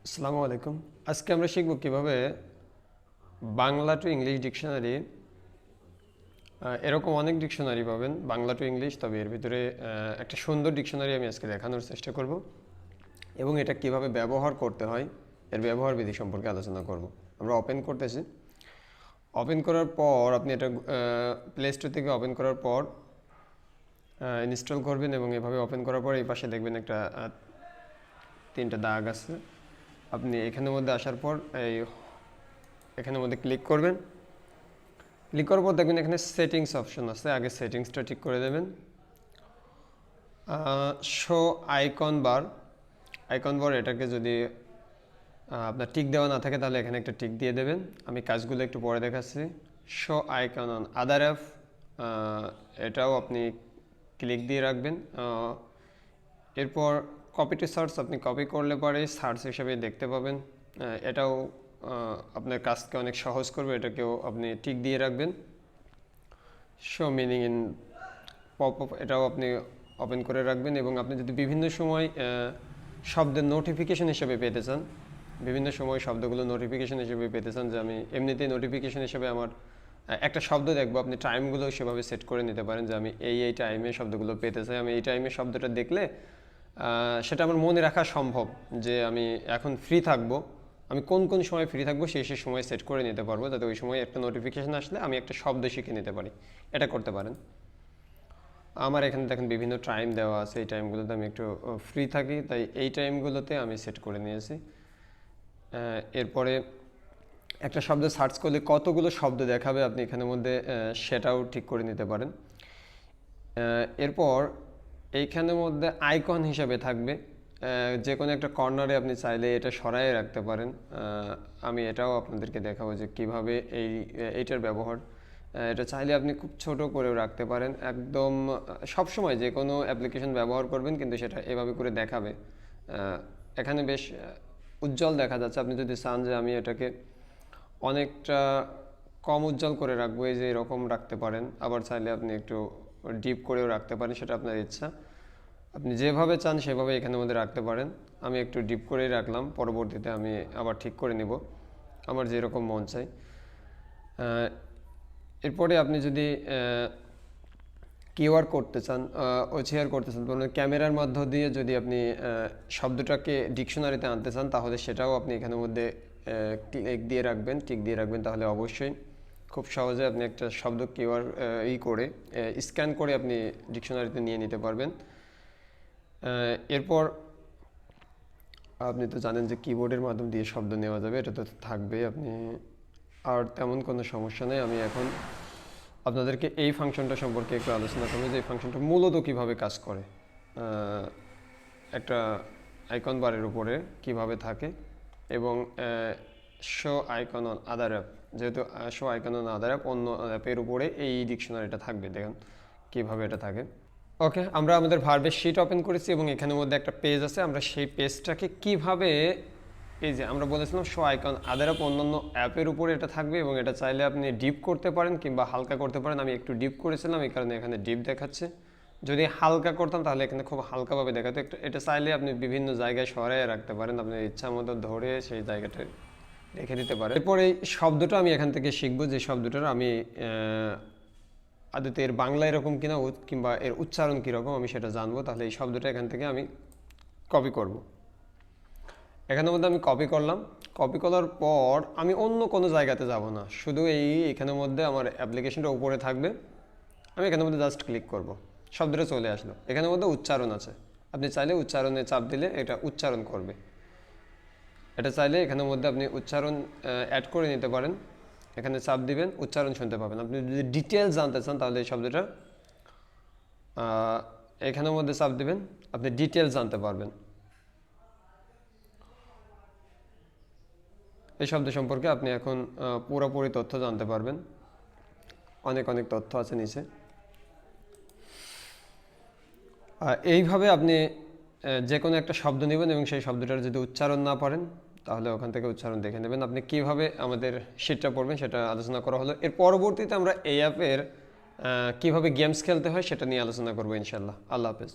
আসসালামু আলাইকুম। আজকে আমরা শিখব কিভাবে বাংলা টু ইংলিশ ডিকশনারি। এরকম অনেক ডিকশনারি পাবেন বাংলা টু ইংলিশ, তবে এর ভিতরে একটা সুন্দর ডিকশনারি আমি আজকে দেখানোর চেষ্টা করব এবং এটা কিভাবে ব্যবহার করতে হয় এর ব্যবহার বিধি সম্পর্কে আলোচনা করব। আমরা ওপেন করতেছি। ওপেন করার পর আপনি এটা প্লে স্টোর থেকে ওপেন করার পর ইনস্টল করবেন এবং এভাবে ওপেন করার পর এই পাশে দেখবেন একটা তিনটা দাগ আছে। আপনি এখানের মধ্যে আসার পর এখানের মধ্যে ক্লিক করবেন। ক্লিক করার পর দেখবেন এখানে সেটিংস অপশন আছে, আগে সেটিংসটা ঠিক করে দেবেন। শো আইকন বার এটাকে যদি আপনার টিক দেওয়া না থাকে তাহলে এখানে একটা টিক দিয়ে দেবেন। আমি কাজগুলো একটু পরে দেখাচ্ছি। Show icon on other app, এটাও আপনি ক্লিক দিয়ে রাখবেন। এরপর কপি টু সার্চ, আপনি কপি করলে পরে সার্চ হিসেবে দেখতে পাবেন। এটাও আপনার কাজকে অনেক সহজ করবে, এটাকেও আপনি টিক দিয়ে রাখবেন। Show meaning in pop up, এটাও আপনি ওপেন করে রাখবেন। এবং আপনি যদি বিভিন্ন সময় শব্দের নোটিফিকেশন হিসেবে পেতে চান, বিভিন্ন সময় শব্দগুলো নোটিফিকেশন হিসেবে পেতে চান, যে আমি এমনিতেই নোটিফিকেশন হিসেবে আমার একটা শব্দ দেখবো, আপনি টাইমগুলো সেভাবে সেট করে নিতে পারেন যে আমি এই টাইমে শব্দগুলো পেতে চাই। আমি এই টাইমে শব্দটা দেখলে সেটা আমার মনে রাখা সম্ভব যে আমি এখন ফ্রি থাকবো, আমি কোন কোন সময় ফ্রি থাকবো সেই সময় সেট করে নিতে পারবো, যাতে ওই সময় একটা নোটিফিকেশান আসলে আমি একটা শব্দ শিখে নিতে পারি। এটা করতে পারেন। আমার এখানে দেখেন বিভিন্ন টাইম দেওয়া আছে, এই টাইমগুলোতে আমি একটু ফ্রি থাকি, তাই এই টাইমগুলোতে আমি সেট করে নিয়েছি। এরপরে একটা শব্দ সার্চ করলে কতগুলো শব্দ দেখাবে আপনি এখানের মধ্যে সেটাও ঠিক করে নিতে পারেন। এরপর এইখানের মধ্যে আইকন হিসাবে থাকবে, যে কোনো একটা কর্নারে আপনি চাইলে এটা সরায়ে রাখতে পারেন। আমি এটাও আপনাদেরকে দেখাবো যে কীভাবে এইটার ব্যবহার। এটা চাইলে আপনি খুব ছোট করেও রাখতে পারেন, একদম সবসময় যে কোনো অ্যাপ্লিকেশন ব্যবহার করবেন কিন্তু সেটা এভাবে করে দেখাবে। এখানে বেশ উজ্জ্বল দেখা যাচ্ছে। আপনি যদি চান যে আমি এটাকে অনেকটা কম উজ্জ্বল করে রাখবো, এই যে এরকম রাখতে পারেন। আবার চাইলে আপনি একটু ডিপ করেও রাখতে পারেন, সেটা আপনার ইচ্ছা। আপনি যেভাবে চান সেভাবে এখানের মধ্যে রাখতে পারেন। আমি একটু ডিপ করেই রাখলাম, পরবর্তীতে আমি আবার ঠিক করে নিব আমার যেরকম মন চাই। এরপরে আপনি যদি কিউআর করতে চান, ওচিআর করতে চান, ক্যামেরার মধ্য দিয়ে যদি আপনি শব্দটাকে ডিকশনারিতে আনতে চান, তাহলে সেটাও আপনি এখানের মধ্যে ক্লিক দিয়ে রাখবেন, টিক দিয়ে রাখবেন। তাহলে অবশ্যই খুব সহজে আপনি একটা শব্দ কিউআর করে স্ক্যান করে আপনি ডিকশনারিতে নিয়ে নিতে পারবেন। এরপর আপনি তো জানেন যে কিবোর্ডের মাধ্যম দিয়ে শব্দ নেওয়া যাবে, এটা তো থাকবে। আপনি আর তেমন কোনো সমস্যা নেই। আমি এখন আপনাদেরকে এই ফাংশনটা সম্পর্কে একটু আলোচনা করব, যে এই ফাংশনটা মূলত কীভাবে কাজ করে, একটা আইকন বারের উপরে কিভাবে থাকে। এবং show icon on other app, যেহেতু show icon on other app, অন্য অ্যাপের উপরে এই ডিকশনারিটা থাকবে। দেখেন কীভাবে এটা থাকে। ওকে, আমরা আমাদের ভার্বের শিট ওপেন করেছি এবং এখানের মধ্যে একটা পেজ আছে। আমরা সেই পেজটাকে কিভাবে, এই যে আমরা বলেছিলাম শো আইকন আদার অ্যাপ, অন্যান্য অ্যাপের উপরে এটা থাকবে এবং এটা চাইলে আপনি ডিপ করতে পারেন কিংবা হালকা করতে পারেন। আমি একটু ডিপ করেছিলাম, এই কারণে এখানে ডিপ দেখাচ্ছে। যদি হালকা করতাম তাহলে এখানে খুব হালকাভাবে দেখাতো। এটা চাইলে আপনি বিভিন্ন জায়গায় সরাইয়ে রাখতে পারেন, আপনার ইচ্ছা মতো ধরে সেই জায়গাটা রেখে দিতে পারেন। এরপর এই শব্দটা আমি এখান থেকে শিখবো, যে শব্দটার আমি আদতে এর বাংলা এরকম কিনা কিংবা এর উচ্চারণ কীরকম আমি সেটা জানবো। তাহলে এই শব্দটা এখান থেকে আমি কপি করব। এখানের মধ্যে আমি কপি করলাম। কপি করার পর আমি অন্য কোনো জায়গাতে যাব না, শুধু এখানের মধ্যে আমার অ্যাপ্লিকেশনটা উপরে থাকবে। আমি এখানের মধ্যে জাস্ট ক্লিক করব, শব্দটা চলে আসলো। এখানের মধ্যে উচ্চারণ আছে, আপনি চাইলে উচ্চারণে চাপ দিলে এটা উচ্চারণ করবে। এটা চাইলে এখানের মধ্যে আপনি উচ্চারণ অ্যাড করে নিতে পারেন। এখানে চাপ দিবেন, উচ্চারণ শুনতে পাবেন। আপনি যদি ডিটেলস জানতে চান তাহলে এই শব্দটা এখানের মধ্যে চাপ দিবেন, আপনি ডিটেলস জানতে পারবেন। এই শব্দ সম্পর্কে আপনি এখন পুরোপুরি তথ্য জানতে পারবেন। অনেক অনেক তথ্য আছে নিচে। এইভাবে আপনি যে কোনো একটা শব্দ নেবেন এবং সেই শব্দটার যদি উচ্চারণ না পারেন তাহলে ওখান থেকে উচ্চারণ দেখে নেবেন। আপনি কীভাবে আমাদের শিটটা পড়বেন সেটা আলোচনা করা হলো। এর পরবর্তীতে আমরা এই অ্যাপের কীভাবে গেমস খেলতে হয় সেটা নিয়ে আলোচনা করবো ইনশাল্লাহ। আল্লাহ হাফেজ।